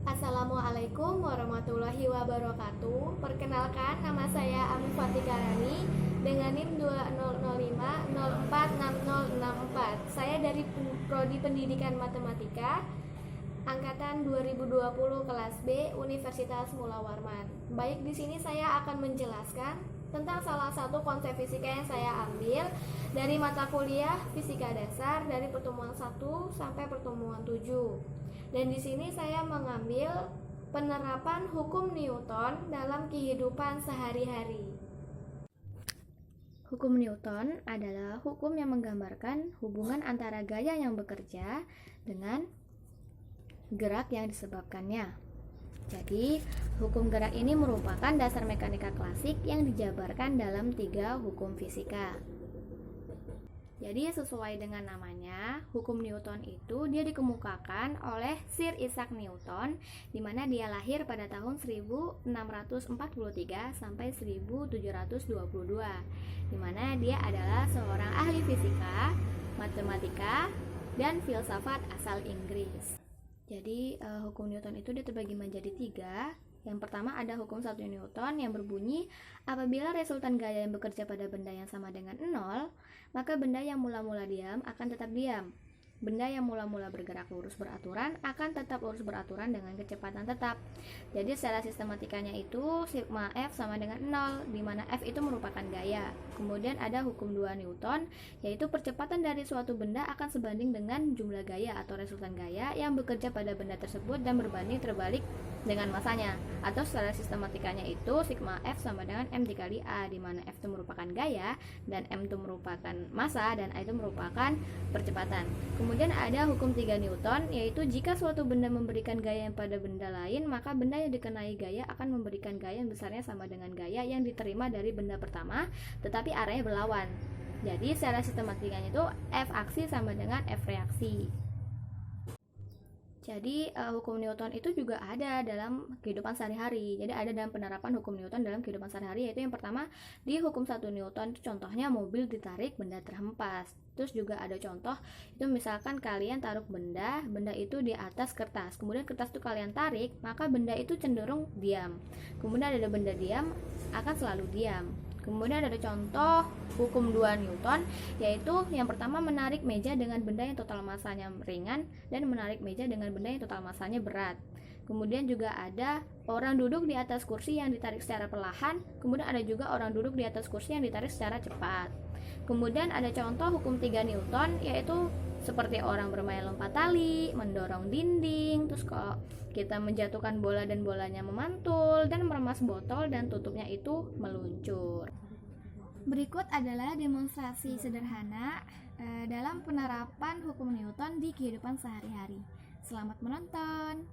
Assalamualaikum warahmatullahi wabarakatuh. Perkenalkan, nama saya Amifatika Rani dengan NIM 2005046064. Saya dari Prodi Pendidikan Matematika angkatan 2020 kelas B Universitas Mula Warman. Baik, di sini saya akan menjelaskan tentang salah satu konsep fisika yang saya ambil dari mata kuliah Fisika Dasar dari pertemuan 1 sampai pertemuan 7. Dan di sini saya mengambil penerapan hukum Newton dalam kehidupan sehari-hari. Hukum Newton adalah hukum yang menggambarkan hubungan antara gaya yang bekerja dengan gerak yang disebabkannya. Jadi, hukum gerak ini merupakan dasar mekanika klasik yang dijabarkan dalam 3 hukum fisika. Jadi, sesuai dengan namanya, hukum Newton itu dia dikemukakan oleh Sir Isaac Newton, di mana dia lahir pada tahun 1643 sampai 1722, di mana dia adalah seorang ahli fisika, matematika, dan filsafat asal Inggris. Jadi hukum Newton itu dia terbagi menjadi 3. Yang pertama ada hukum 1 Newton yang berbunyi apabila resultan gaya yang bekerja pada benda yang sama dengan 0, maka benda yang mula-mula diam akan tetap diam. Benda yang mula-mula bergerak lurus beraturan akan tetap lurus beraturan dengan kecepatan tetap. Jadi secara sistematikanya itu sigma F sama dengan 0, di mana F itu merupakan gaya. Kemudian ada hukum 2 Newton, yaitu percepatan dari suatu benda akan sebanding dengan jumlah gaya atau resultan gaya yang bekerja pada benda tersebut dan berbanding terbalik dengan masanya. Atau secara sistematikanya itu sigma F sama dengan M dikali A, di mana F itu merupakan gaya dan M itu merupakan massa dan A itu merupakan percepatan. Kemudian ada hukum 3 Newton, yaitu jika suatu benda memberikan gaya pada benda lain, maka benda yang dikenai gaya akan memberikan gaya yang besarnya sama dengan gaya yang diterima dari benda pertama, tetapi arahnya berlawan. Jadi secara sistematikanya itu F aksi sama dengan F reaksi. Jadi hukum Newton itu juga ada dalam kehidupan sehari-hari. Jadi ada dalam penerapan hukum Newton dalam kehidupan sehari-hari, yaitu yang pertama di hukum 1 Newton itu contohnya mobil ditarik, benda terhempas. Terus juga ada contoh itu misalkan kalian taruh benda itu di atas kertas. Kemudian kertas itu kalian tarik, maka benda itu cenderung diam. Kemudian ada benda diam akan selalu diam. Kemudian ada contoh hukum 2 Newton, yaitu yang pertama menarik meja dengan benda yang total masanya ringan dan menarik meja dengan benda yang total masanya berat. Kemudian juga ada orang duduk di atas kursi yang ditarik secara perlahan, kemudian ada juga orang duduk di atas kursi yang ditarik secara cepat. Kemudian ada contoh hukum 3 Newton, yaitu seperti orang bermain lompat tali, mendorong dinding, terus kalau kita menjatuhkan bola dan bolanya memantul, dan meremas botol dan tutupnya itu meluncur. Berikut adalah demonstrasi sederhana dalam penerapan hukum Newton di kehidupan sehari-hari. Selamat menonton!